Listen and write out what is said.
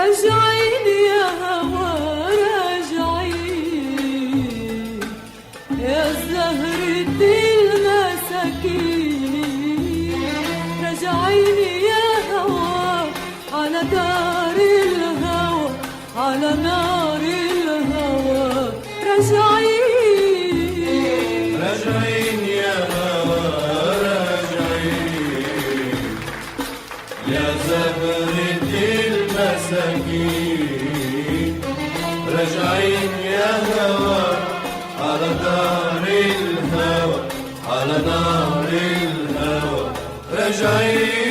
راجعين يا هوى راجعين يا زهرة المساكين، راجعين يا هوى على دار الهوى، على نار الهوى راجعين، راجعين يا هوى راجعين يا زهرة المساكين، راجعين يا هوى على دار الهوى، على نار الهوى راجعين.